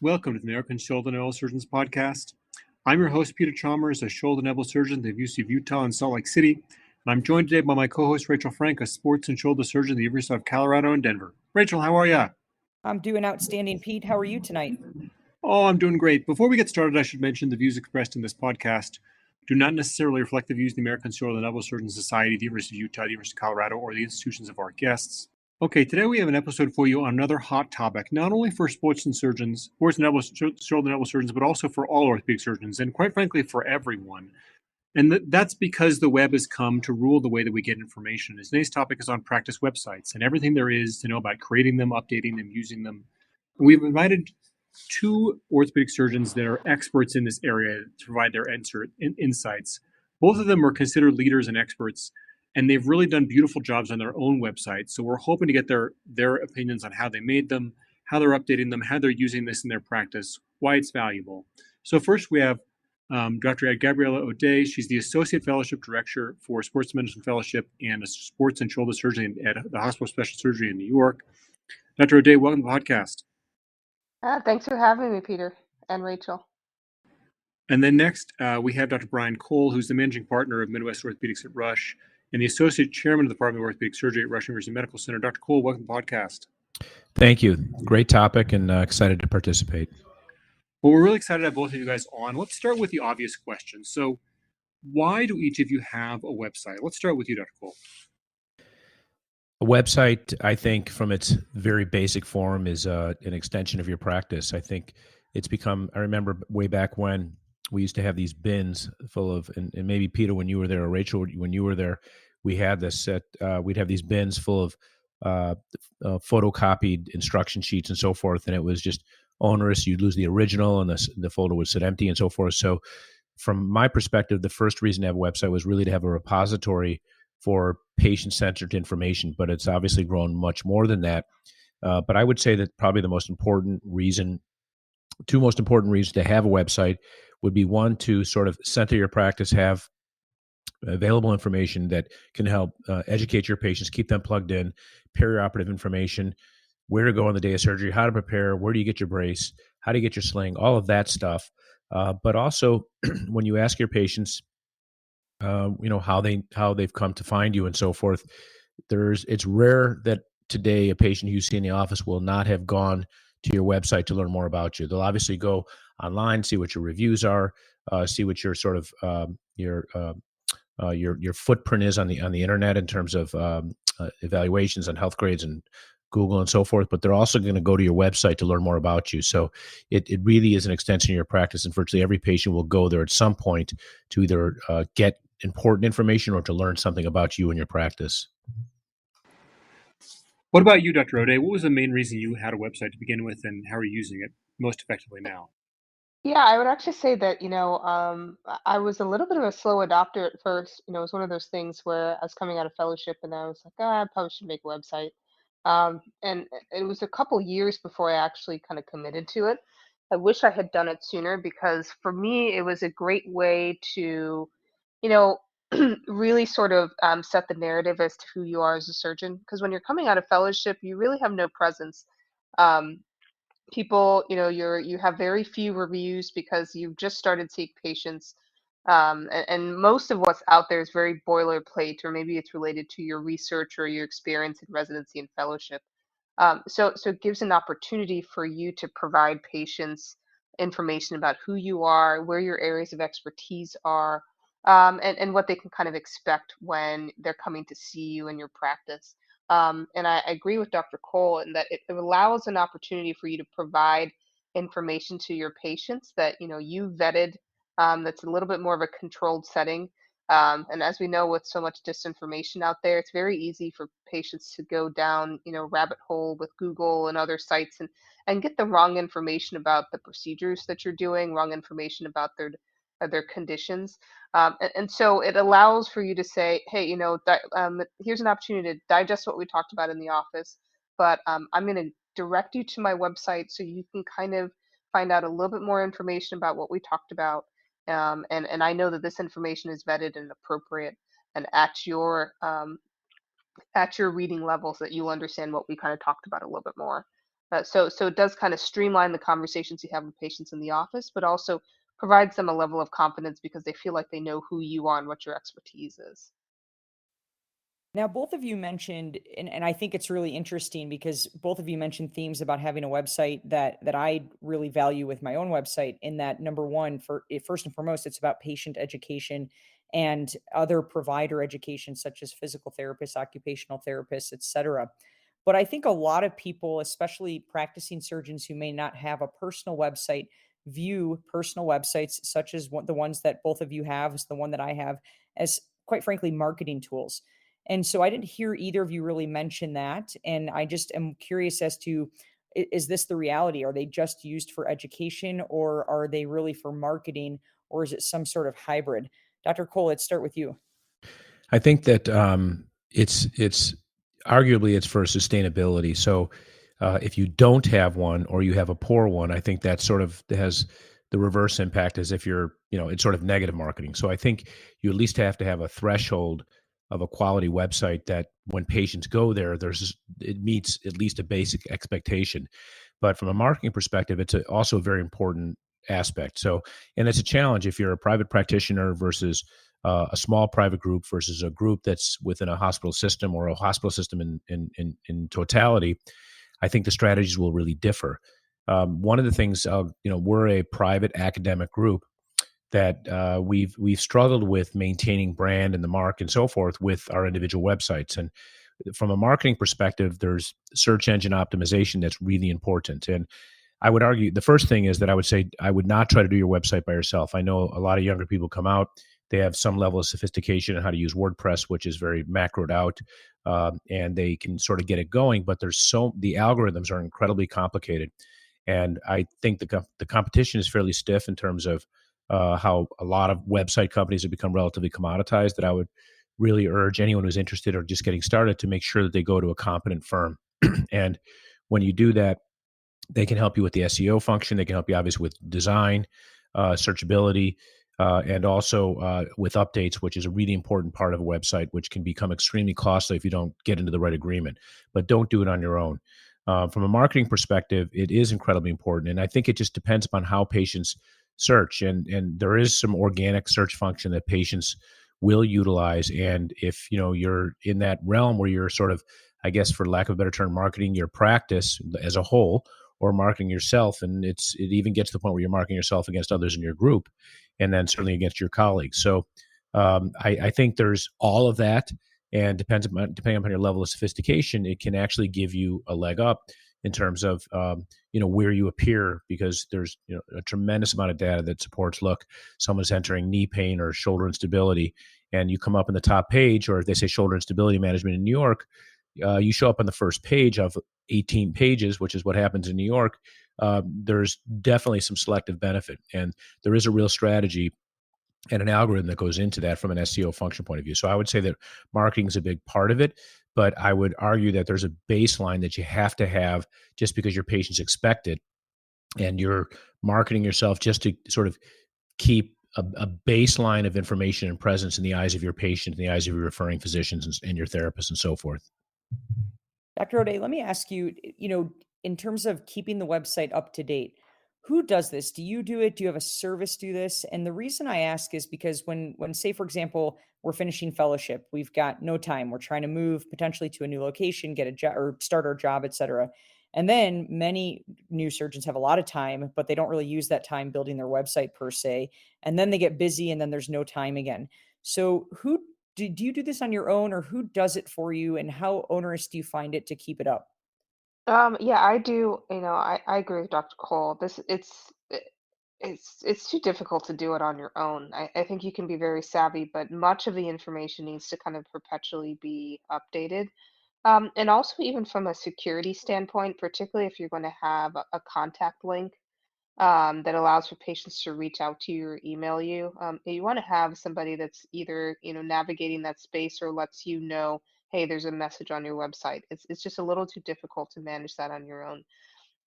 Welcome to the American Shoulder and Elbow Surgeons Podcast. I'm your host, Peter Chalmers, a shoulder and elbow surgeon at the University of Utah in Salt Lake City. And I'm joined today by my co-host, Rachel Frank, a sports and shoulder surgeon at the University of Colorado in Denver. Rachel, how are you? I'm doing outstanding, Pete. How are you tonight? Oh, I'm doing great. Before we get started, I should mention the views expressed in this podcast do not necessarily reflect the views of the American Shoulder and Elbow Surgeons Society, the University of Utah, the University of Colorado, or the institutions of our guests. Okay, today we have an episode for you on another hot topic, not only for sports and shoulder and elbow surgeons, but also for all orthopedic surgeons, and quite frankly, for everyone. And that's because the web has come to rule the way that we get information. Today's topic is on practice websites and everything there is to know about creating them, updating them, using them. We've invited two orthopedic surgeons that are experts in this area to provide their insights. Both of them are considered leaders and experts, and they've really done beautiful jobs on their own websites. So we're hoping to get their opinions on how they made them, how they're updating them, how they're using this in their practice, why it's valuable. So first we have Dr. Gabriella O'Day. She's the Associate Fellowship Director for Sports Medicine Fellowship and a Sports and Shoulder Surgeon at the Hospital of Special Surgery in New York. Dr. O'Day, welcome to the podcast. Thanks for having me, Peter and Rachel. And then next, we have Dr. Brian Cole, who's the Managing Partner of Midwest Orthopedics at Rush and the Associate Chairman of the Department of Orthopedic Surgery at Rush University Medical Center. Dr. Cole, welcome to the podcast. Thank you. Great topic and excited to participate. Well, we're really excited to have both of you guys on. Let's start with the obvious question. So why do each of you have a website? Let's start with you, Dr. Cole. A website, I think, from its very basic form, is an extension of your practice. I think it's become, I remember way back when we used to have these bins full of, and maybe Peter, when you were there, or Rachel, when you were there, we had this set, we'd have these bins full of photocopied instruction sheets and so forth, and it was just onerous. You'd lose the original and the folder would sit empty and so forth. So from my perspective, the first reason to have a website was really to have a repository for patient-centered information, but it's obviously grown much more than that. But I would say that probably the most important reason, two most important reasons to have a website would be, one, to sort of center your practice, have available information that can help educate your patients, keep them plugged in, perioperative information, where to go on the day of surgery, how to prepare, where do you get your brace, how do you get your sling, all of that stuff. But also, when you ask your patients, how they've come to find you and so forth, it's rare that today a patient you see in the office will not have gone to your website to learn more about you. They'll obviously go online, see what your reviews are, see what your sort of your footprint is on the internet in terms of evaluations on health grades and Google and so forth, but they're also going to go to your website to learn more about you. So it really is an extension of your practice, and virtually every patient will go there at some point to either get important information or to learn something about you and your practice. What about you, Dr. O'Day? What was the main reason you had a website to begin with, and how are you using it most effectively now? Yeah, I would actually say that, I was a little bit of a slow adopter at first. It was one of those things where I was coming out of fellowship and I was like, I probably should make a website. And it was a couple years before I actually kind of committed to it. I wish I had done it sooner because for me, it was a great way to, you know, really sort of set the narrative as to who you are as a surgeon. Because when you're coming out of fellowship, you really have no presence. Um, People, you have very few reviews because you've just started seeing patients, and most of what's out there is very boilerplate, or maybe it's related to your research or your experience in residency and fellowship. So it gives an opportunity for you to provide patients information about who you are, where your areas of expertise are, and what they can kind of expect when they're coming to see you in your practice. And I agree with Dr. Cole in that it allows an opportunity for you to provide information to your patients that you vetted, that's a little bit more of a controlled setting. And as we know, with so much disinformation out there, it's very easy for patients to go down, rabbit hole with Google and other sites and get the wrong information about the procedures that you're doing, wrong information about their conditions. And so it allows for you to say, hey, here's an opportunity to digest what we talked about in the office, but I'm going to direct you to my website so you can kind of find out a little bit more information about what we talked about. And I know that this information is vetted and appropriate and at your reading levels, that you'll understand what we kind of talked about a little bit more. So it does kind of streamline the conversations you have with patients in the office, but also provides them a level of confidence because they feel like they know who you are and what your expertise is. Now, both of you mentioned, and I think it's really interesting because both of you mentioned themes about having a website that I really value with my own website. In that, number one, first and foremost, it's about patient education and other provider education, such as physical therapists, occupational therapists, etc. But I think a lot of people, especially practicing surgeons who may not have a personal website, view personal websites such as the ones that both of you have, as the one that I have, as quite frankly marketing tools. And so I didn't hear either of you really mention that. And I just am curious as to, is this the reality? Are they just used for education, or are they really for marketing, or is it some sort of hybrid? Dr. Cole, let's start with you. I think that it's arguably it's for sustainability. So if you don't have one or you have a poor one, I think that sort of has the reverse impact as if you're, it's sort of negative marketing. So I think you at least have to have a threshold of a quality website that when patients go there, it meets at least a basic expectation. But from a marketing perspective, it's also a very important aspect. So, and it's a challenge if you're a private practitioner versus a small private group versus a group that's within a hospital system or a hospital system in totality. I think the strategies will really differ. One of the things, we're a private academic group that we've struggled with maintaining brand and the mark and so forth with our individual websites. And from a marketing perspective, there's search engine optimization that's really important. And I would argue the first thing is that I would say I would not try to do your website by yourself. I know a lot of younger people come out, they have some level of sophistication in how to use WordPress, which is very macroed out, and they can sort of get it going. But the algorithms are incredibly complicated, and I think the competition is fairly stiff in terms of how a lot of website companies have become relatively commoditized. That I would really urge anyone who's interested or just getting started to make sure that they go to a competent firm. And when you do that, they can help you with the SEO function. They can help you obviously with design, searchability, and also with updates, which is a really important part of a website, which can become extremely costly if you don't get into the right agreement. But don't do it on your own. From a marketing perspective, it is incredibly important, and I think it just depends upon how patients search. And there is some organic search function that patients will utilize. And if you're in that realm where you're sort of, I guess, for lack of a better term, marketing your practice as a whole or marketing yourself, and it even gets to the point where you're marketing yourself against others in your group, and then certainly against your colleagues. So I think there's all of that, and depending upon your level of sophistication, it can actually give you a leg up in terms of where you appear, because there's a tremendous amount of data that supports. Look, someone's entering knee pain or shoulder instability, and you come up in the top page, or if they say shoulder instability management in New York, you show up on the first page of 18 pages, which is what happens in New York. There's definitely some selective benefit, and there is a real strategy and an algorithm that goes into that from an SEO function point of view. So I would say that marketing is a big part of it, but I would argue that there's a baseline that you have to have just because your patients expect it, and you're marketing yourself just to sort of keep a baseline of information and presence in the eyes of your patient, in the eyes of your referring physicians and your therapists and so forth. Dr. O'Day, let me ask you, in terms of keeping the website up to date, who does this? Do you do it? Do you have a service do this? And the reason I ask is because when say, for example, we're finishing fellowship, we've got no time, we're trying to move potentially to a new location, get a job or start our job, et cetera. And then many new surgeons have a lot of time, but they don't really use that time building their website per se. And then they get busy and then there's no time again. So do you do this on your own, or who does it for you, and how onerous do you find it to keep it up? Yeah, I do. I agree with Dr. Cole. It's too difficult to do it on your own. I think you can be very savvy, but much of the information needs to kind of perpetually be updated. And also, even from a security standpoint, particularly if you're going to have a contact link that allows for patients to reach out to you or email you. You want to have somebody that's either navigating that space or lets you know, hey, there's a message on your website. It's just a little too difficult to manage that on your own.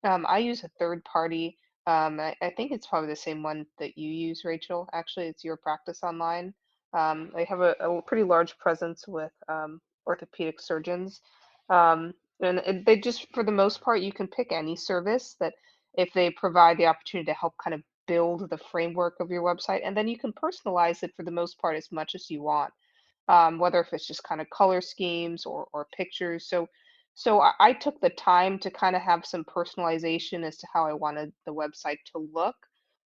I use a third party. I think it's probably the same one that you use, Rachel. Actually, it's Your Practice Online. They have a pretty large presence with orthopedic surgeons. And they just, for the most part, you can pick any service that if they provide the opportunity to help kind of build the framework of your website, and then you can personalize it for the most part as much as you want, whether if it's just kind of color schemes or pictures. So I took the time to kind of have some personalization as to how I wanted the website to look.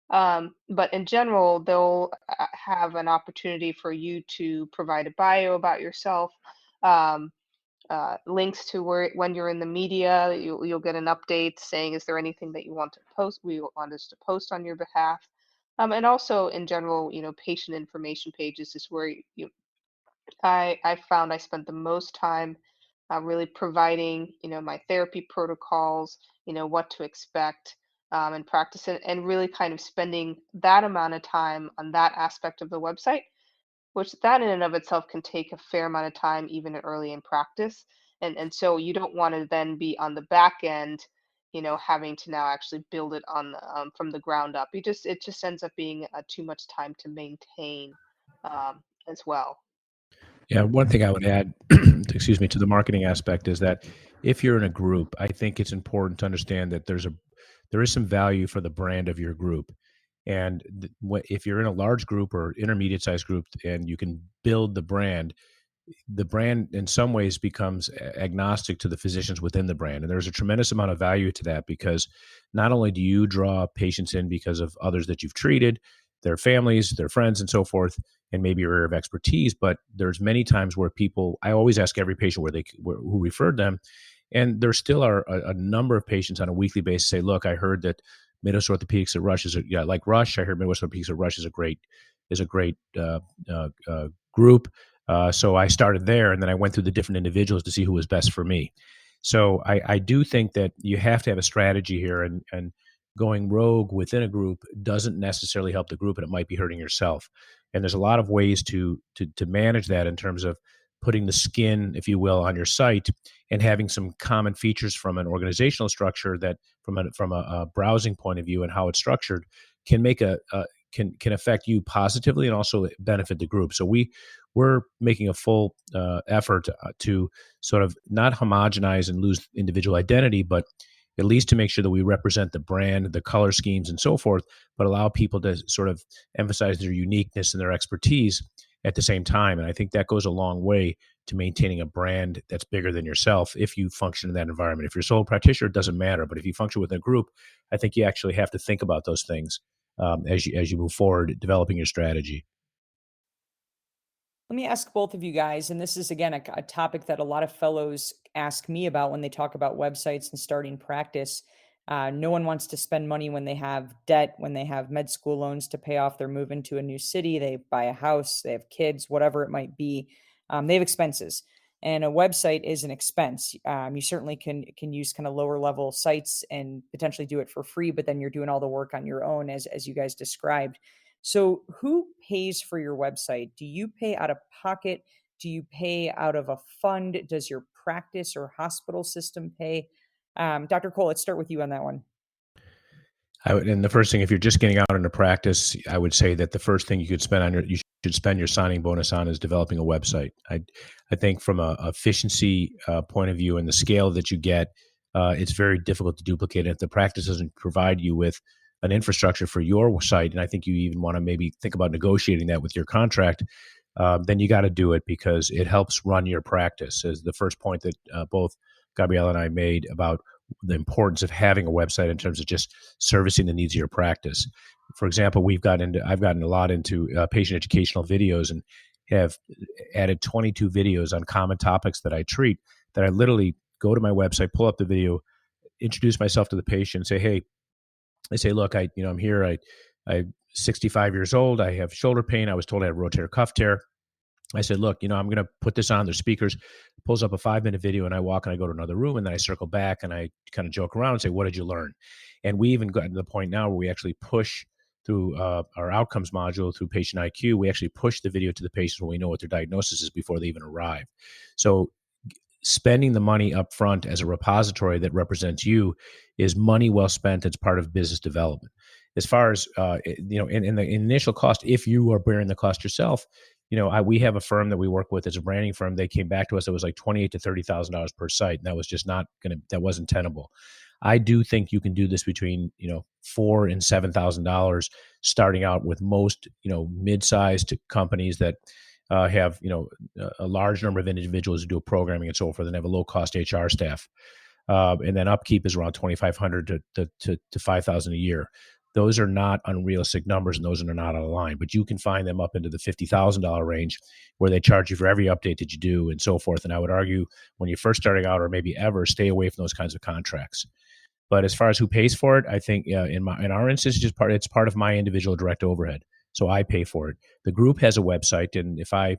But in general, they'll have an opportunity for you to provide a bio about yourself, um, links to where when you're in the media, you'll get an update saying, is there anything that you want to post? We want us to post on your behalf. And also in general, patient information pages is where I found I spent the most time really providing, my therapy protocols, what to expect and practice it, and really kind of spending that amount of time on that aspect of the website, which that in and of itself can take a fair amount of time, even early in practice. And so you don't want to then be on the back end, having to now actually build it from the ground up. It just ends up being too much time to maintain as well. Yeah, one thing I would add, excuse me, to the marketing aspect is that if you're in a group, I think it's important to understand that there is some value for the brand of your group. And if you're in a large group or intermediate sized group and you can build the brand in some ways becomes agnostic to the physicians within the brand. And there's a tremendous amount of value to that because not only do you draw patients in because of others that you've treated, their families, their friends, and so forth, and maybe your area of expertise, but there's many times where I always ask every patient who referred them, and there still are a number of patients on a weekly basis say, look, I heard that Midwest Orthopedics at Rush like Rush. I heard Midwest Orthopedics at Rush is a great group. So I started there, and then I went through the different individuals to see who was best for me. So I do think that you have to have a strategy here, and going rogue within a group doesn't necessarily help the group, and it might be hurting yourself. And there's a lot of ways to manage that in terms of putting the skin, if you will, on your site and having some common features from an organizational structure that, from a browsing point of view and how it's structured, can make can affect you positively and also benefit the group. So we're making a full effort to sort of not homogenize and lose individual identity, but at least to make sure that we represent the brand, the color schemes, and so forth, but allow people to sort of emphasize their uniqueness and their expertise at the same time. And I think that goes a long way to maintaining a brand that's bigger than yourself if you function in that environment. If you're a sole practitioner, it doesn't matter. But if you function within a group, I think you actually have to think about those things as you move forward, developing your strategy. Let me ask both of you guys, and this is again a topic that a lot of fellows ask me about when they talk about websites and starting practice. No one wants to spend money when they have debt, when they have med school loans to pay off, they're moving to a new city, they buy a house, they have kids, whatever it might be. They have expenses, and a website is an expense. You certainly can use kind of lower level sites and potentially do it for free, but then you're doing all the work on your own, as you guys described. So, who pays for your website? Do you pay out of pocket? Do you pay out of a fund? Does your practice or hospital system pay? Dr. Cole, let's start with you on that one. And the first thing, if you're just getting out into practice, I would say that the first thing you should spend your signing bonus on is developing a website. I think from a efficiency point of view and the scale that you get, it's very difficult to duplicate it. If the practice doesn't provide you with an infrastructure for your site, and I think you even want to maybe think about negotiating that with your contract, then you got to do it because it helps run your practice. As the first point that both Gabriella and I made about the importance of having a website in terms of just servicing the needs of your practice. For example, I've gotten a lot into patient educational videos and have added 22 videos on common topics that I treat, that I literally go to my website, pull up the video, introduce myself to the patient, say, hey, I say, look, I'm here. I'm 65 years old. I have shoulder pain. I was told I had a rotator cuff tear. I said, look, I'm going to put this on. There's speakers. Pulls up a 5-minute video, and I walk and I go to another room, and then I circle back and I kind of joke around and say, what did you learn? And we even got to the point now where we actually push through our outcomes module through Patient IQ. We actually push the video to the patients when we know what their diagnosis is before they even arrive. So spending the money up front as a repository that represents you is money well spent. It's part of business development. As far as in the initial cost, if you are bearing the cost yourself, we have a firm that we work with. It's a branding firm. They came back to us. It was like $28,000 to $30,000 per site. And that was just that wasn't tenable. I do think you can do this between, $4,000 and $7,000 starting out with most, mid-sized companies that have, a large number of individuals who do programming and so forth and have a low-cost HR staff. And then upkeep is around 2,500 to 5,000 a year. Those are not unrealistic numbers, and those are not out of line. But you can find them up into the $50,000 range, where they charge you for every update that you do, and so forth. And I would argue, when you're first starting out, or maybe ever, stay away from those kinds of contracts. But as far as who pays for it, I think in our instance, it's part of my individual direct overhead, so I pay for it. The group has a website, and if I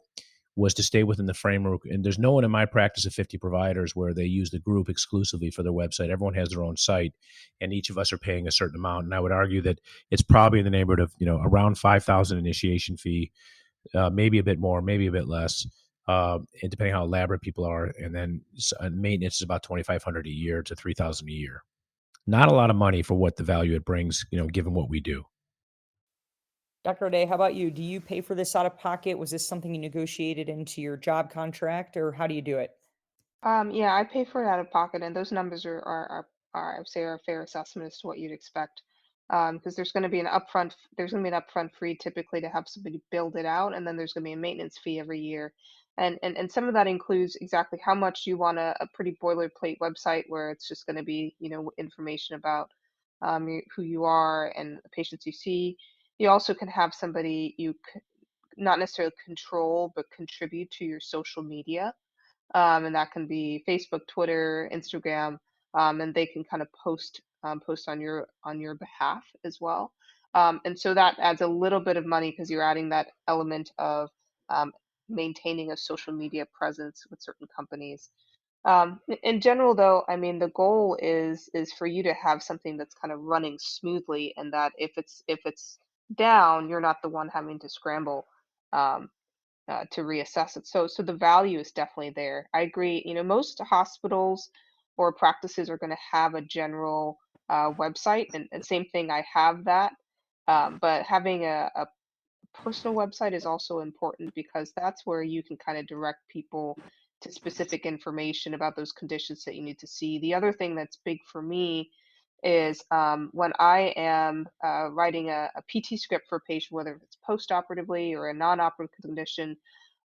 was to stay within the framework, and there's no one in my practice of 50 providers where they use the group exclusively for their website. Everyone has their own site, and each of us are paying a certain amount. And I would argue that it's probably in the neighborhood of, around 5,000 initiation fee, maybe a bit more, maybe a bit less, and depending how elaborate people are. And then maintenance is about 2,500 a year to 3,000 a year. Not a lot of money for what the value it brings, given what we do. Dr. O'Day, how about you? Do you pay for this out of pocket? Was this something you negotiated into your job contract, or how do you do it? Yeah, I pay for it out of pocket, and those numbers I would say are a fair assessment as to what you'd expect. Because there's going to be an upfront fee typically to have somebody build it out, and then there's going to be a maintenance fee every year. And some of that includes exactly how much you want a pretty boilerplate website where it's just going to be, information about who you are and the patients you see. You also can have somebody not necessarily control, but contribute to your social media, and that can be Facebook, Twitter, Instagram, and they can kind of post on your behalf as well. And so that adds a little bit of money because you're adding that element of um, maintaining a social media presence with certain companies. In general, though, I mean, the goal is for you to have something that's kind of running smoothly, and that if it's down, you're not the one having to scramble. Um, to reassess it. So the value is definitely there. I agree. Most hospitals or practices are going to have a general website, and same thing. I have that, but having a personal website is also important because that's where you can kind of direct people to specific information about those conditions that you need to see. The other thing that's big for me is when I am writing a PT script for a patient, whether it's post-operatively or a non-operative condition,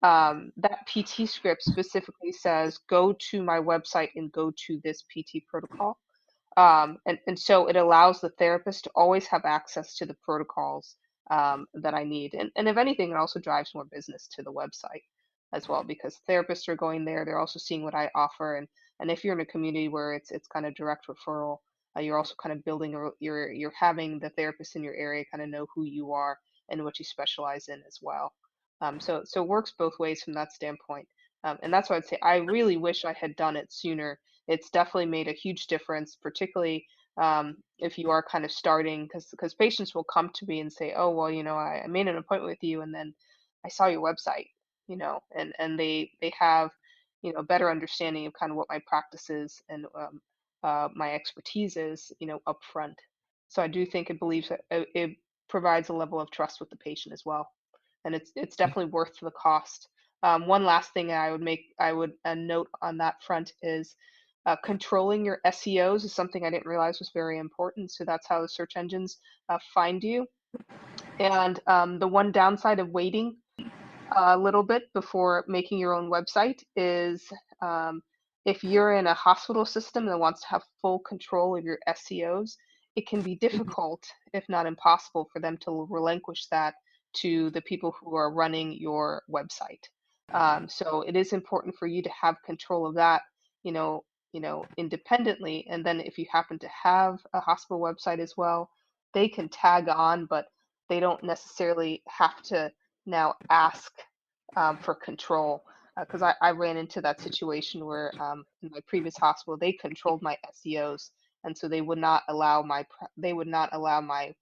that PT script specifically says, go to my website and go to this PT protocol. And so it allows the therapist to always have access to the protocols that I need. And if anything, it also drives more business to the website as well because therapists are going there. They're also seeing what I offer. And if you're in a community where it's kind of direct referral, you're also kind of building, you're having the therapists in your area kind of know who you are and what you specialize in as well. So it works both ways from that standpoint. And that's why I'd say I really wish I had done it sooner. It's definitely made a huge difference, particularly if you are kind of starting, because patients will come to me and say, "Oh, well, I made an appointment with you, and then I saw your website," and they have a better understanding of kind of what my practice is and my expertise is, upfront. So I do think it provides a level of trust with the patient as well, and it's definitely worth the cost. One last thing I would note on that front is controlling your SEOs is something I didn't realize was very important. So that's how the search engines find you. And the one downside of waiting a little bit before making your own website is if you're in a hospital system that wants to have full control of your SEOs, it can be difficult, if not impossible, for them to relinquish that to the people who are running your website. So it is important for you to have control of that, independently. And then if you happen to have a hospital website as well, they can tag on, but they don't necessarily have to now ask for control because I ran into that situation where in my previous hospital they controlled my SEOs, and so they would not allow my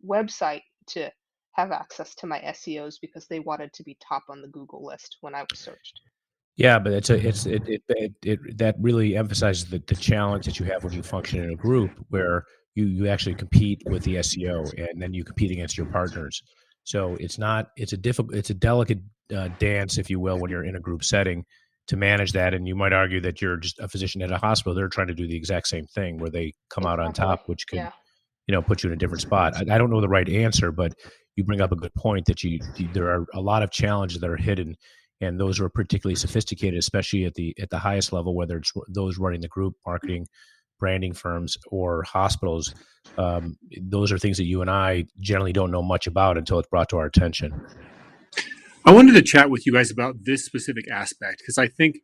website to have access to my SEOs because they wanted to be top on the Google list when I was searched. Yeah, but that really emphasizes the challenge that you have when you function in a group where you actually compete with the SEO and then you compete against your partners. So it's a delicate dance, if you will, when you're in a group setting to manage that. And you might argue that you're just a physician at a hospital. They're trying to do the exact same thing where they come out on Exactly. top, which could, Yeah. put you in a different spot. I don't know the right answer, but you bring up a good point that there are a lot of challenges that are hidden, and those are particularly sophisticated, especially at the highest level, whether it's those running the group marketing, branding firms, or hospitals. Those are things that you and I generally don't know much about until it's brought to our attention. I wanted to chat with you guys about this specific aspect because I think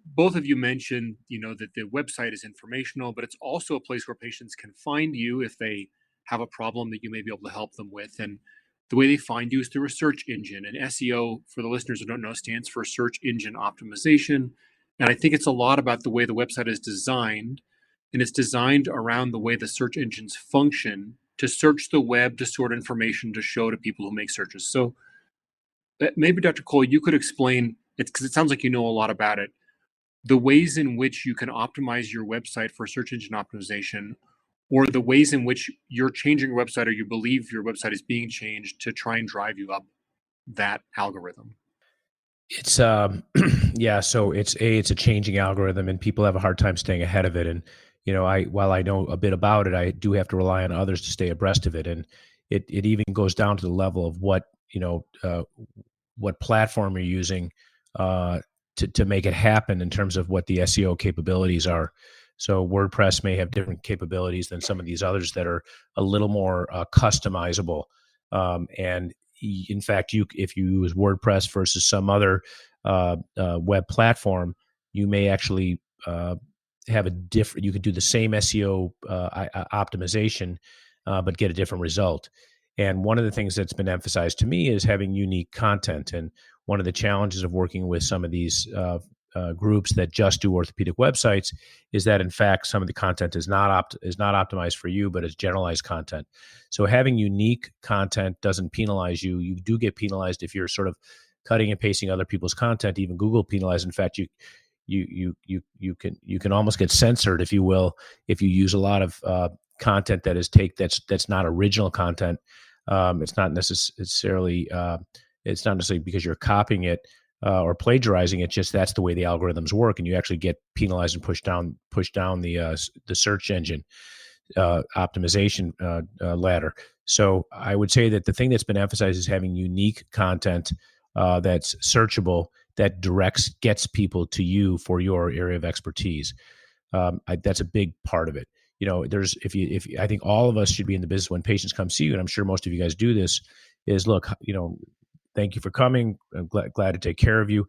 both of you mentioned, that the website is informational, but it's also a place where patients can find you if they have a problem that you may be able to help them with. And the way they find you is through a search engine. And SEO, for the listeners who don't know, stands for search engine optimization. And I think it's a lot about the way the website is designed. And it's designed around the way the search engines function to search the web, to sort information, to show to people who make searches. So maybe, Dr. Cole, you could explain it because it sounds like you know a lot about it, the ways in which you can optimize your website for search engine optimization, or the ways in which you're changing your website or you believe your website is being changed to try and drive you up that algorithm. It's yeah, so it's a changing algorithm, and people have a hard time staying ahead of it. And while I know a bit about it, I do have to rely on others to stay abreast of it. And it even goes down to the level of what platform you're using to make it happen in terms of what the SEO capabilities are. So WordPress may have different capabilities than some of these others that are a little more customizable. And in fact, if you use WordPress versus some other web platform, you may actually have a different. You could do the same SEO optimization, but get a different result. And one of the things that's been emphasized to me is having unique content. And one of the challenges of working with some of these groups that just do orthopedic websites is that, in fact, some of the content is not optimized for you, but it's generalized content. So having unique content doesn't penalize you. You do get penalized if you're sort of cutting and pasting other people's content. Even Google penalizes. In fact, you can almost get censored, if you will, if you use a lot of content that's not original content. It's not necessarily because you're copying it or plagiarizing it. Just that's the way the algorithms work, and you actually get penalized and pushed down the search engine optimization ladder. So I would say that the thing that's been emphasized is having unique content that's searchable, that gets people to you for your area of expertise. That's a big part of it. I think all of us should be in the business when patients come see you, and I'm sure most of you guys do this, is look, thank you for coming. I'm glad to take care of you.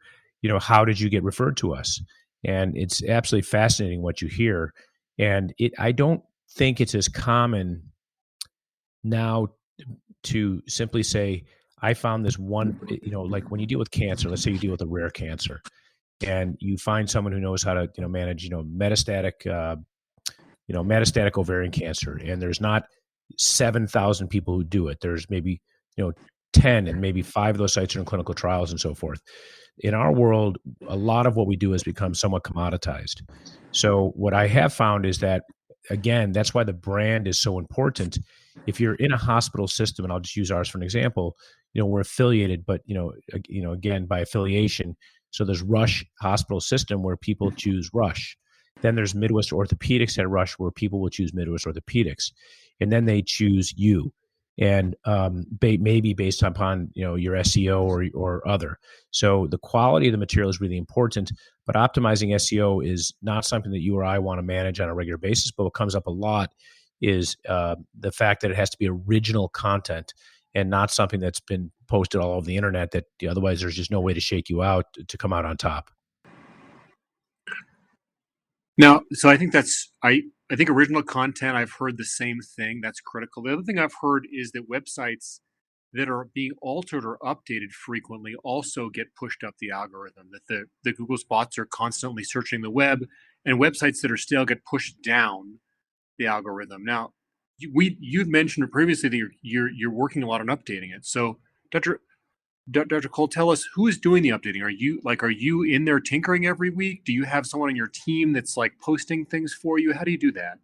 How did you get referred to us? And it's absolutely fascinating what you hear. And I don't think it's as common now to simply say, I found this one, like when you deal with cancer, let's say you deal with a rare cancer and you find someone who knows how to, manage, metastatic ovarian cancer, and there's not 7,000 people who do it. There's maybe 10, and maybe 5 of those sites are in clinical trials and so forth. In our world, a lot of what we do has become somewhat commoditized. So what I have found is that, again, that's why the brand is so important. If you're in a hospital system, and I'll just use ours for an example, we're affiliated, but again, by affiliation. So there's Rush Hospital System where people choose Rush. Then there's Midwest Orthopedics at Rush where people will choose Midwest Orthopedics, and then they choose you, and maybe based upon your SEO or other. So the quality of the material is really important, but optimizing SEO is not something that you or I want to manage on a regular basis. But what comes up a lot is the fact that it has to be original content and not something that's been posted all over the internet that otherwise there's just no way to shake you out to come out on top. Now, so I think I think original content, I've heard the same thing. That's critical. The other thing I've heard is that websites that are being altered or updated frequently also get pushed up the algorithm, that the Google's bots are constantly searching the web, and websites that are stale get pushed down the algorithm. Now, you've mentioned previously that you're working a lot on updating it. So, Dr. Cole, tell us, who is doing the updating? Are you in there tinkering every week? Do you have someone on your team that's like posting things for you? How do you do that?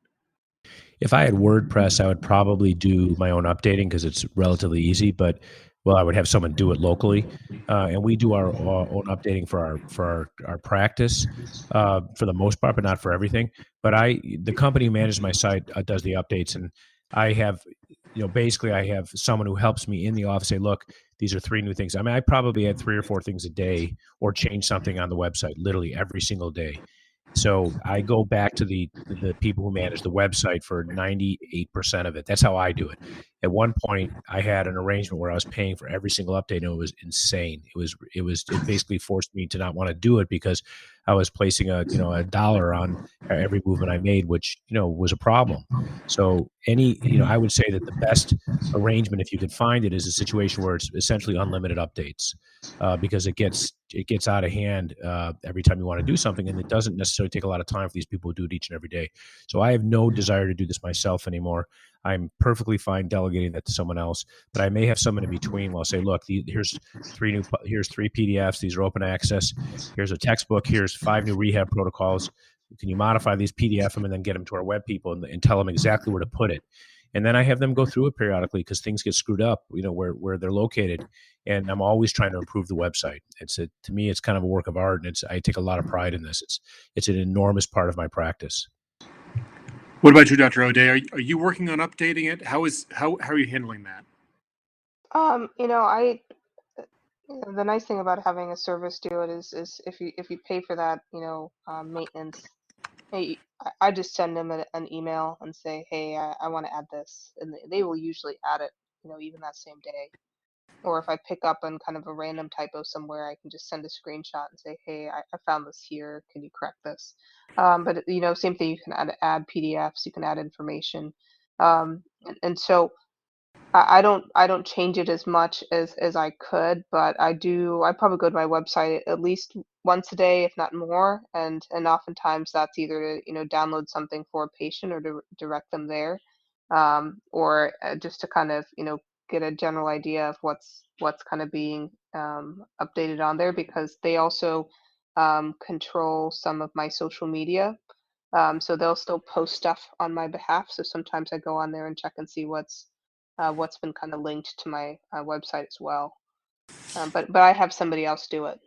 If I had WordPress, I would probably do my own updating because it's relatively easy. But well, I would have someone do it locally, and we do our own updating for our practice for the most part, but not for everything. But the company who manages my site does the updates, and I have, basically I have someone who helps me in the office say, look, these are 3 new things. I mean, I probably add 3 or 4 things a day or change something on the website literally every single day. So I go back to the people who manage the website for 98% of it. That's how I do it. At one point, I had an arrangement where I was paying for every single update, and it was insane. It basically forced me to not want to do it because I was placing a dollar on every movement I made, which was a problem. So I would say that the best arrangement, if you could find it, is a situation where it's essentially unlimited updates. Because it gets out of hand every time you want to do something, and it doesn't necessarily take a lot of time for these people who do it each and every day. So I have no desire to do this myself anymore. I'm perfectly fine delegating that to someone else, but I may have someone in between. I'll say, look, here's 3 PDFs. These are open access. Here's a textbook. Here's 5 new rehab protocols. Can you modify these, PDF them, and then get them to our web people and tell them exactly where to put it? And then I have them go through it periodically because things get screwed up, where they're located. And I'm always trying to improve the website. To me, it's kind of a work of art, and I take a lot of pride in this. It's an enormous part of my practice. What about you, Dr. O'Day? Are you working on updating it? How are you handling that? I the nice thing about having a service do it is if you pay for that, maintenance. Hey, I just send them an email and say, hey, I want to add this, and they will usually add it, even that same day. Or if I pick up on kind of a random typo somewhere, I can just send a screenshot and say, hey, I found this here. Can you correct this? But same thing. You can add PDFs. You can add information, and so I don't change it as much as I could, but I do. I probably go to my website at least once a day, if not more, and oftentimes that's either to download something for a patient or to direct them there, or just to kind of get a general idea of what's kind of being updated on there, because they also control some of my social media. So they'll still post stuff on my behalf. So sometimes I go on there and check and see what's been kind of linked to my website as well. But I have somebody else do it.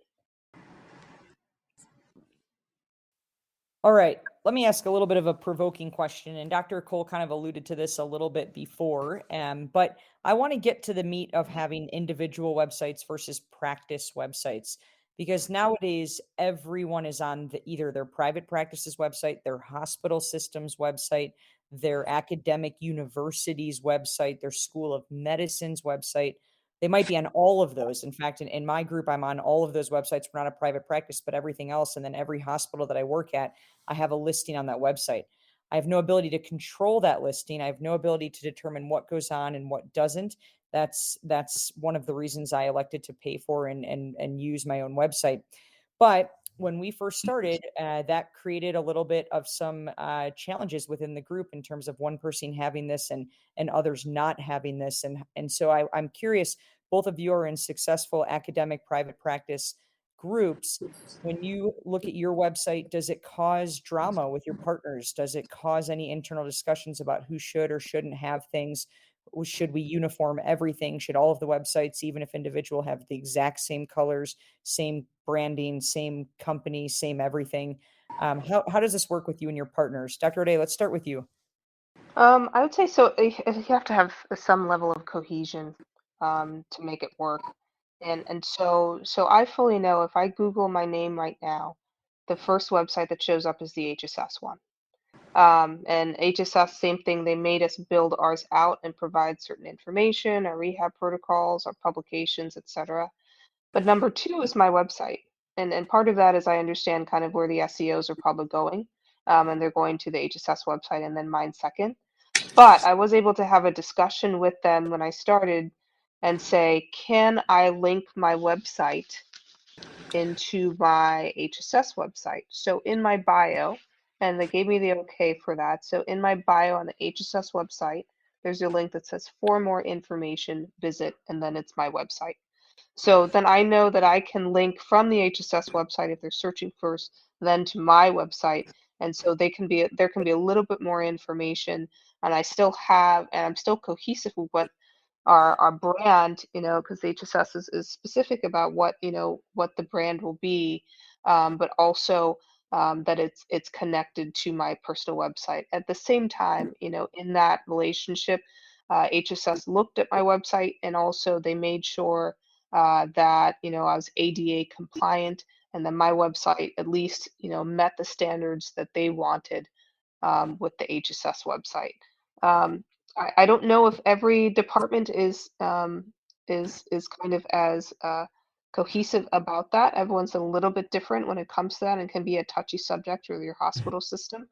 All right, let me ask a little bit of a provoking question. And Dr. Cole kind of alluded to this a little bit before, but I want to get to the meat of having individual websites versus practice websites. Because nowadays, everyone is on either their private practice's website, their hospital system's website, their academic university's website, their school of medicine's website. They might be on all of those. In fact, in my group, I'm on all of those websites. We're not a private practice, but everything else. And then every hospital that I work at, I have a listing on that website. I have no ability to control that listing. I have no ability to determine what goes on and what doesn't. That's one of the reasons I elected to pay for and use my own website. But when we first started, that created a little bit of some challenges within the group in terms of one person having this and others not having this. And so I'm curious, both of you are in successful academic private practice groups. When you look at your website, does it cause drama with your partners? Does it cause any internal discussions about who should or shouldn't have things? Should we uniform everything? Should all of the websites, even if individual, have the exact same colors, same branding, same company, same everything? How does this work with you and your partners? Dr. O'Day, let's start with you. I would say so. You have to have some level of cohesion to make it work, and so I fully know if I Google my name right now, the first website that shows up is the HSS one. And HSS, same thing. They made us build ours out and provide certain information, our rehab protocols, our publications, etc. But number two is my website, and part of that is I understand kind of where the SEOs are probably going, and they're going to the HSS website and then mine second. But I was able to have a discussion with them when I started and say, can I link my website into my HSS website? So in my bio, and they gave me the okay for that. So in my bio on the HSS website, there's a link that says for more information, visit, and then it's my website. So then I know that I can link from the HSS website if they're searching first, then to my website, And so there can be a little bit more information, and I'm still cohesive with what our brand, because HSS is specific about what, what the brand will be, but also that it's connected to my personal website. At the same time, in that relationship, HSS looked at my website, and also they made sure that, I was ADA compliant, and that my website at least, met the standards that they wanted with the HSS website. Um, I don't know if every department is kind of as cohesive about that. Everyone's a little bit different when it comes to that, and can be a touchy subject with your hospital system.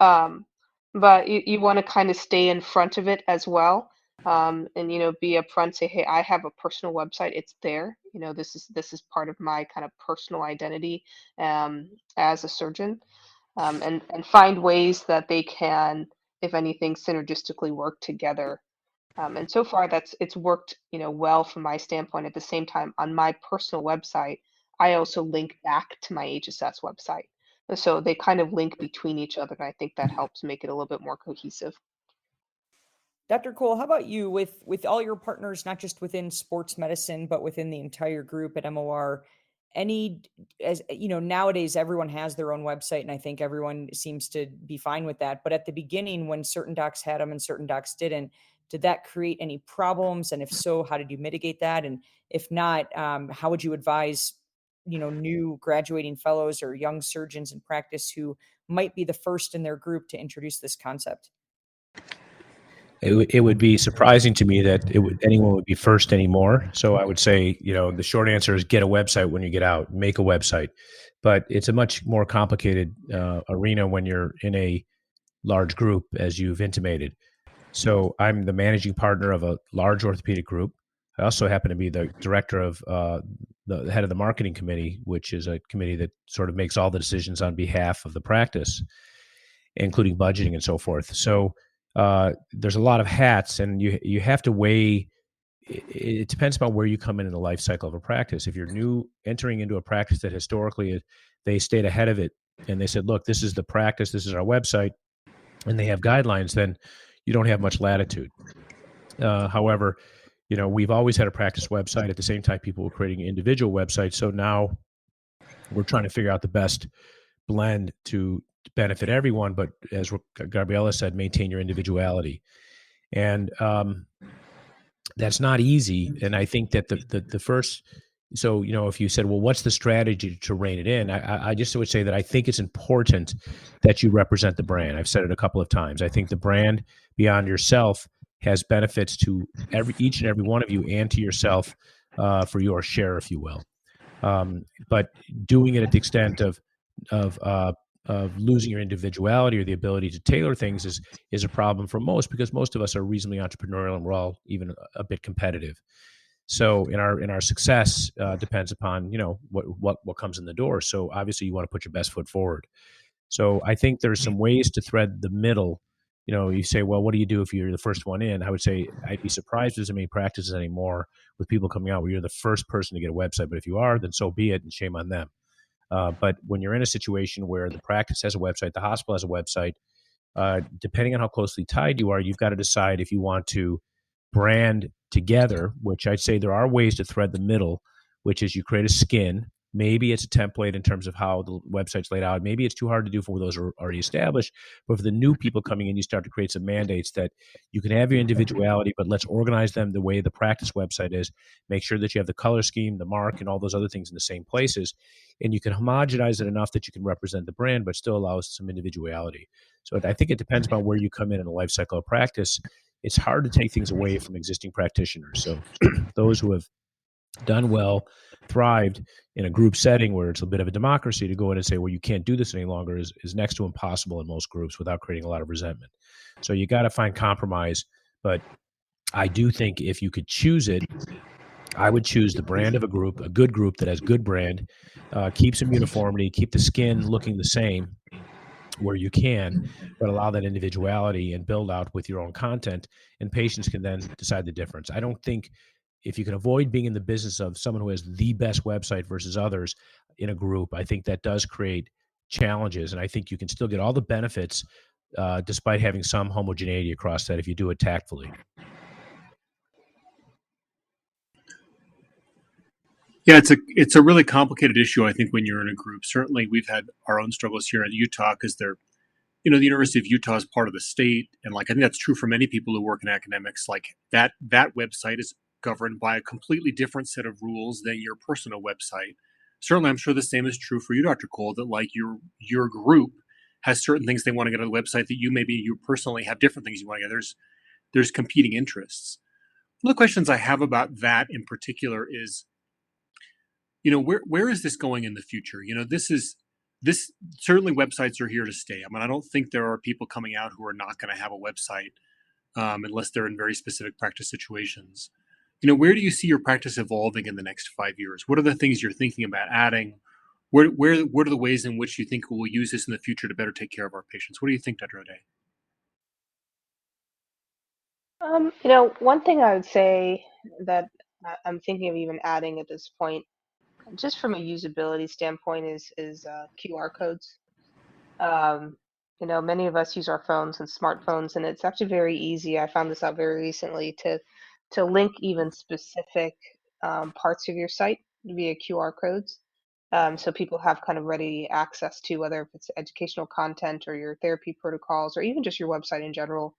Um, but you want to kind of stay in front of it as well. And be upfront, say, hey, I have a personal website. It's there. This is part of my kind of personal identity as a surgeon, and find ways that they can, if anything, synergistically work together. And so far, it's worked, well from my standpoint. At the same time, on my personal website, I also link back to my HSS website, so they kind of link between each other, and I think that helps make it a little bit more cohesive. Dr. Cole, how about you with all your partners, not just within sports medicine, but within the entire group at MOR? Any, as nowadays everyone has their own website, and I think everyone seems to be fine with that. But at the beginning, when certain docs had them and certain docs didn't, did that create any problems? And if so, how did you mitigate that? And if not, how would you advise, new graduating fellows or young surgeons in practice who might be the first in their group to introduce this concept? It would be surprising to me that anyone would be first anymore. So I would say, the short answer is get a website when you get out, make a website. But it's a much more complicated arena when you're in a large group, as you've intimated. So I'm the managing partner of a large orthopedic group. I also happen to be the director of the head of the marketing committee, which is a committee that sort of makes all the decisions on behalf of the practice, including budgeting and so forth. So there's a lot of hats, and you have to weigh. It depends upon where you come in the life cycle of a practice. If you're new entering into a practice that historically they stayed ahead of it, and they said, look, this is the practice, this is our website, and they have guidelines, then you don't have much latitude. However, we've always had a practice website. At the same time, people were creating individual websites. So now we're trying to figure out the best blend to benefit everyone, but as Gabriella said, maintain your individuality. And that's not easy. And I think that the first, so, if you said, well, what's the strategy to rein it in? I just would say that I think it's important that you represent the brand. I've said it a couple of times. I think the brand beyond yourself has benefits to each and every one of you, and to yourself for your share, if you will. But doing it at the extent of losing your individuality or the ability to tailor things is a problem for most, because most of us are reasonably entrepreneurial, and we're all even a bit competitive. So in our success depends upon what comes in the door. So obviously you want to put your best foot forward. So I think there's some ways to thread the middle. You say, well, what do you do if you're the first one in? I would say I'd be surprised if there's many practices anymore with people coming out where you're the first person to get a website. But if you are, then so be it, and shame on them. But when you're in a situation where the practice has a website, the hospital has a website, depending on how closely tied you are, you've got to decide if you want to brand together, which I'd say there are ways to thread the middle, which is you create a skin. Maybe it's a template in terms of how the website's laid out. Maybe it's too hard to do for those who are already established. But for the new people coming in, you start to create some mandates that you can have your individuality, but let's organize them the way the practice website is. Make sure that you have the color scheme, the mark, and all those other things in the same places. And you can homogenize it enough that you can represent the brand, but still allow some individuality. So I think it depends on where you come in the life cycle of practice. It's hard to take things away from existing practitioners. So those who have done well, thrived in a group setting where it's a bit of a democracy, to go in and say, well, you can't do this any longer is next to impossible in most groups without creating a lot of resentment. So you got to find compromise. But I do think if you could choose it, I would choose the brand of a group, a good group that has good brand, keep some uniformity, keep the skin looking the same where you can, but allow that individuality and build out with your own content, and patients can then decide the difference. I don't think if you can avoid being in the business of someone who has the best website versus others in a group, I think that does create challenges, and I think you can still get all the benefits despite having some homogeneity across that if you do it tactfully. Yeah, it's a really complicated issue. I think when you're in a group, certainly we've had our own struggles here in Utah because they're, the University of Utah is part of the state, and like I think that's true for many people who work in academics. Like that website is governed by a completely different set of rules than your personal website. Certainly, I'm sure the same is true for you, Dr. Cole. That like your group has certain things they want to get on the website that you personally have different things you want to get. There's competing interests. One of the questions I have about that in particular is, where is this going in the future? This certainly websites are here to stay. I mean, I don't think there are people coming out who are not going to have a website unless they're in very specific practice situations. Where do you see your practice evolving in the next 5 years? What are the things you're thinking about adding? What are the ways in which you think we'll use this in the future to better take care of our patients? What do you think, Dr. O'Day? One thing I would say that I'm thinking of even adding at this point, just from a usability standpoint, is QR codes. Um, Many of us use our phones and smartphones, and it's actually very easy. I found this out very recently to link even specific parts of your site via QR codes, so people have kind of ready access to whether if it's educational content or your therapy protocols or even just your website in general,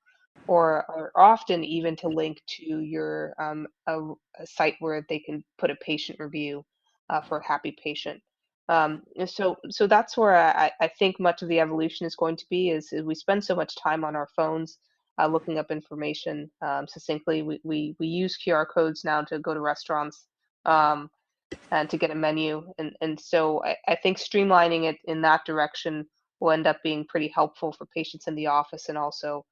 or often even to link to your a site where they can put a patient review for a happy patient. So that's where I think much of the evolution is going to be is we spend so much time on our phones looking up information succinctly. We use QR codes now to go to restaurants um, and to get a menu. And so I think streamlining it in that direction will end up being pretty helpful for patients in the office, and also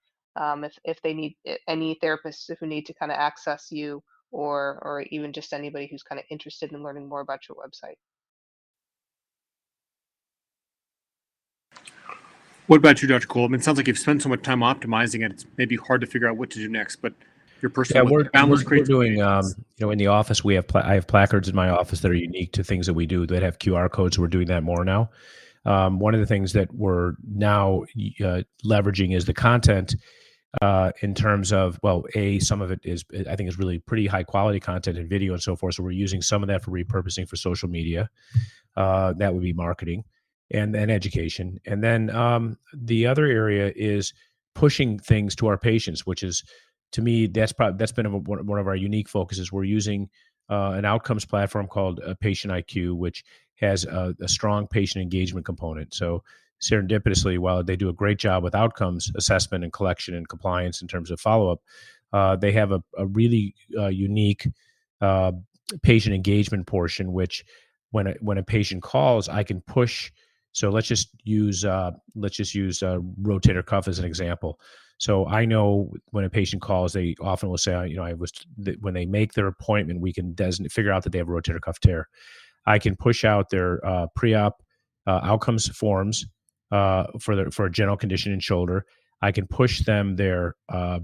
if they need any therapists who need to kind of access you, or even just anybody who's kind of interested in learning more about your website. What about you, Dr. Cole? I mean, it sounds like you've spent so much time optimizing it. It's maybe hard to figure out what to do next, but your Yeah, personal we're boundless doing, creativity. in the office, I have placards in my office that are unique to things that we do that have QR codes. We're doing that more now. One of the things that we're now leveraging is the content in terms of, well, some of it I think is really pretty high quality content and video and so forth. So we're using some of that for repurposing for social media. That would be marketing and then education. And then the other area is pushing things to our patients, which is, to me, that's been one of our unique focuses. We're using an outcomes platform called Patient IQ, which has a strong patient engagement component. So serendipitously, while they do a great job with outcomes assessment and collection and compliance in terms of follow-up, they have a really unique uh, patient engagement portion, which when a patient calls, I can push. So let's just use rotator cuff as an example. So I know when a patient calls, they often will say, when they make their appointment, we can figure out that they have a rotator cuff tear. I can push out their pre-op outcomes forms for a general condition in shoulder. I can push them a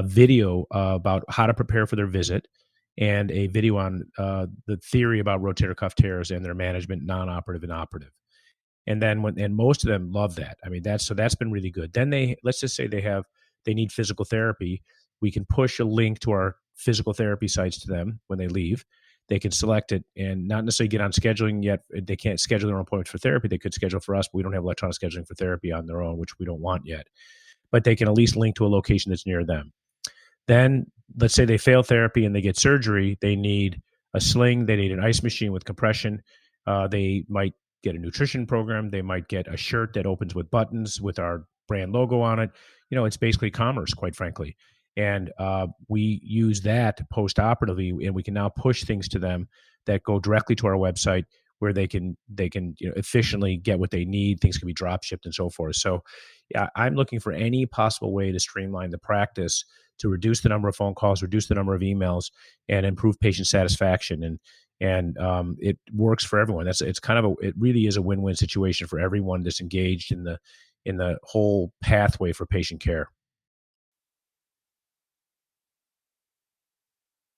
video about how to prepare for their visit, and a video on the theory about rotator cuff tears and their management, non-operative and operative. And then most of them love that. I mean, that's been really good. Then let's just say they need physical therapy. We can push a link to our physical therapy sites to them when they leave. They can select it and not necessarily get on scheduling yet. They can't schedule their own appointment for therapy. They could schedule for us, but we don't have electronic scheduling for therapy on their own, which we don't want yet. But they can at least link to a location that's near them. Then let's say they fail therapy and they get surgery. They need a sling. They need an ice machine with compression. They might get a nutrition program. They might get a shirt that opens with buttons with our brand logo on it. It's basically commerce, quite frankly. And we use that post-operatively, and we can now push things to them that go directly to our website where they can efficiently get what they need. Things can be drop shipped and so forth. So yeah, I'm looking for any possible way to streamline the practice, to reduce the number of phone calls, reduce the number of emails, and improve patient satisfaction. And it works for everyone. It really is a win-win situation for everyone that's engaged in the whole pathway for patient care.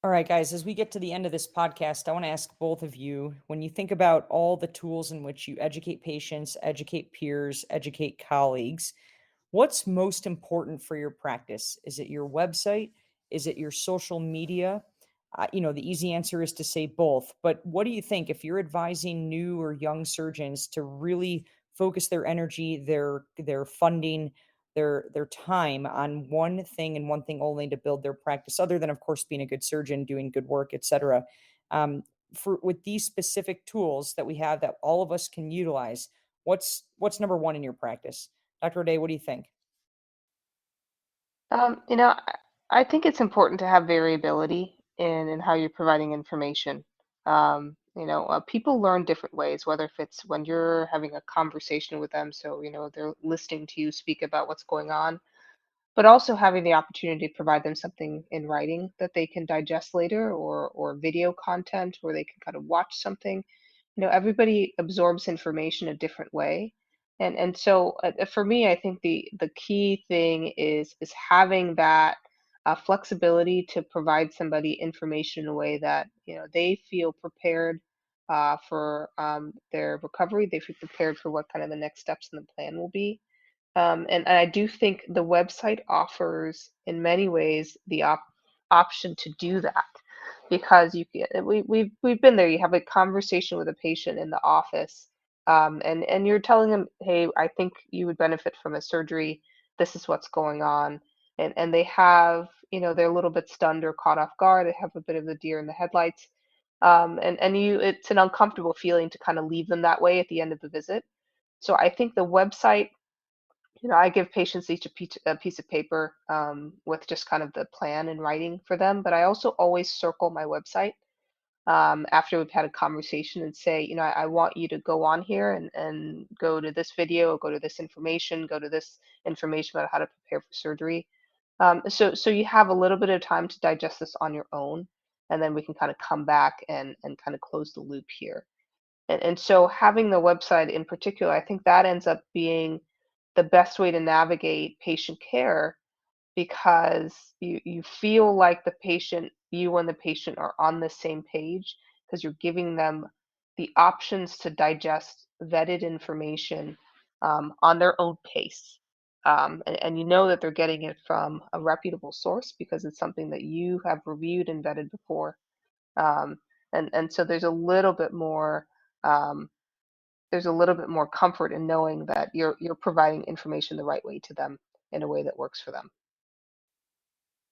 All right, guys, as we get to the end of this podcast, I want to ask both of you, when you think about all the tools in which you educate patients, educate peers, educate colleagues, what's most important for your practice? Is it your website? Is it your social media? The easy answer is to say both. But what do you think if you're advising new or young surgeons to really focus their energy, their funding, their time on one thing and one thing only to build their practice, other than of course being a good surgeon, doing good work, etc. Um, for with these specific tools that we have that all of us can utilize, what's number one in your practice? Dr. O'Day, what do you think? You know, I think it's important to have variability in how you're providing information. People learn different ways, whether if it's when you're having a conversation with them, so they're listening to you speak about what's going on, but also having the opportunity to provide them something in writing that they can digest later, or video content where they can kind of watch something. Everybody absorbs information a different way, and so for me, I think the key thing is having that flexibility to provide somebody information in a way that they feel prepared for their recovery. They feel prepared for what kind of the next steps in the plan will be. And I do think the website offers, in many ways, the option to do that, because we've been there. You have a conversation with a patient in the office, and you're telling them, "Hey, I think you would benefit from a surgery. This is what's going on," and they have, they're a little bit stunned or caught off guard. They have a bit of the deer in the headlights, it's an uncomfortable feeling to kind of leave them that way at the end of the visit. So I think the website, I give patients each a piece of paper with just kind of the plan in writing for them, but I also always circle my website after we've had a conversation and say, I want you to go on here and go to this video, go to this information, go to this information about how to prepare for surgery. So you have a little bit of time to digest this on your own, and then we can kind of come back and kind of close the loop here. And so having the website in particular, I think that ends up being the best way to navigate patient care, because you feel like you and the patient are on the same page, because you're giving them the options to digest vetted information on their own pace. And you know that they're getting it from a reputable source because it's something that you have reviewed and vetted before. Um, and so um, there's a little bit more comfort in knowing that you're providing information the right way to them in a way that works for them.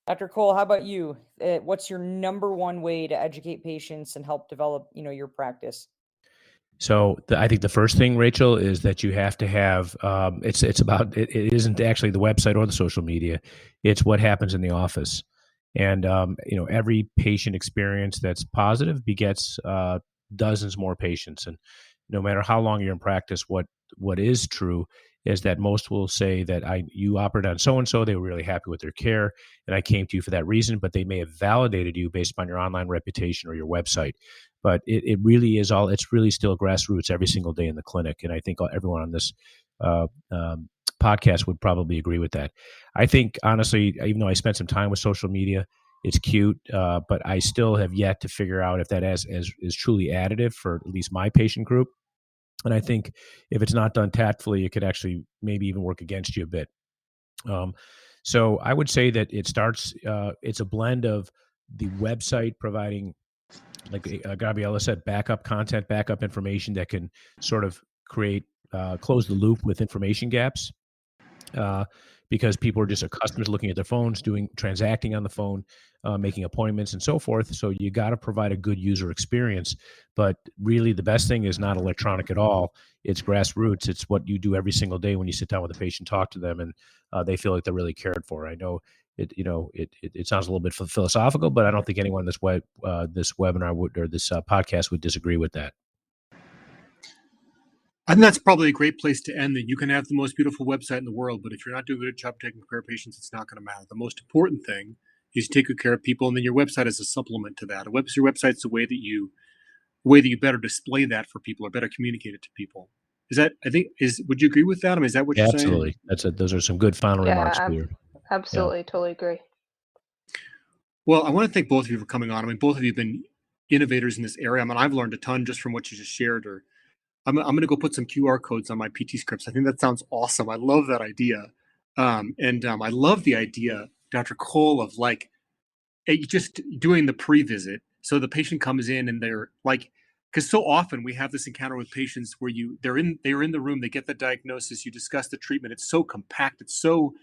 Dr. Cole, how about you? What's your number one way to educate patients and help develop, your practice? So I think the first thing, Rachel, is that you have to have it's about it isn't actually the website or the social media. It's what happens in the office, and every patient experience that's positive begets dozens more patients. And no matter how long you're in practice, what is true is that most will say that you operated on so and so, they were really happy with their care, and I came to you for that reason. But they may have validated you based upon your online reputation or your website. But it really is it's really still grassroots every single day in the clinic. And I think everyone on this uh, um, podcast would probably agree with that. I think, honestly, even though I spent some time with social media, it's cute, but I still have yet to figure out if that is truly additive for at least my patient group. And I think if it's not done tactfully, it could actually maybe even work against you a bit. So I would say that it's a blend of the website providing, like Gabriella said, backup content, backup information that can sort of close the loop with information gaps, because people are just accustomed to looking at their phones, transacting on the phone, making appointments and so forth. So you got to provide a good user experience. But really, the best thing is not electronic at all. It's grassroots. It's what you do every single day when you sit down with a patient, talk to them, and they feel like they're really cared for. I know it sounds a little bit philosophical, but I don't think anyone this webinar or this podcast would disagree with that. I think that's probably a great place to end. That you can have the most beautiful website in the world, but if you're not doing a good job taking care of patients, it's not going to matter. The most important thing is to take good care of people, and then your website is a supplement to that. Your website's the way that you better display that for people or better communicate it to people. Would you agree with that? I mean, is that what Yeah, you're saying? absolutely. Those are some good final remarks Yeah, here. Yeah. absolutely, totally agree. Well, I want to thank both of you for coming on. I mean, both of you have been innovators in this area. I mean, I've learned a ton just from what you just shared. Or I'm going to go put some QR codes on my PT scripts. I think that sounds awesome. I love that idea. And I love the idea, Dr. Cole, of like just doing the pre-visit. So the patient comes in and they're like, because so often we have this encounter with patients where they're in the room, they get the diagnosis, you discuss the treatment. It's so compact. It's so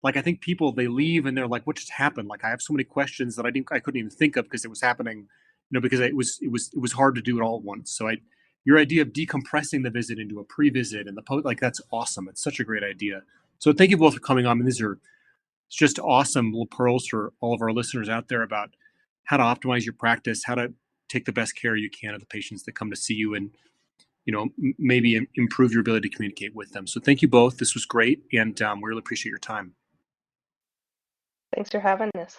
like I think people they leave and they're like, "What just happened?" Like I have so many questions that I couldn't even think of because it was happening, because it was hard to do it all at once. So your idea of decompressing the visit into a pre-visit and the post, like that's awesome. It's such a great idea. So thank you both for coming on. I mean, these are it's just awesome little pearls for all of our listeners out there about how to optimize your practice, how to take the best care you can of the patients that come to see you, and maybe improve your ability to communicate with them. So thank you both. This was great, and we really appreciate your time. Thanks for having us.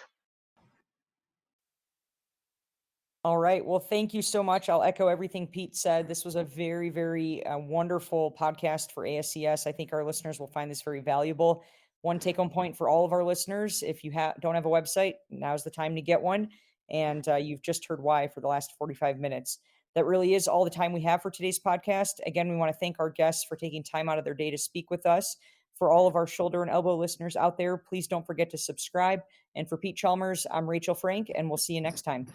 All right. Well, thank you so much. I'll echo everything Pete said. This was a very, very wonderful podcast for ASES. I think our listeners will find this very valuable. One take-home point for all of our listeners: if you don't have a website, now's the time to get one. And you've just heard why for the last 45 minutes. That really is all the time we have for today's podcast. Again, we want to thank our guests for taking time out of their day to speak with us. For all of our shoulder and elbow listeners out there, please don't forget to subscribe. And for Pete Chalmers, I'm Rachel Frank, and we'll see you next time.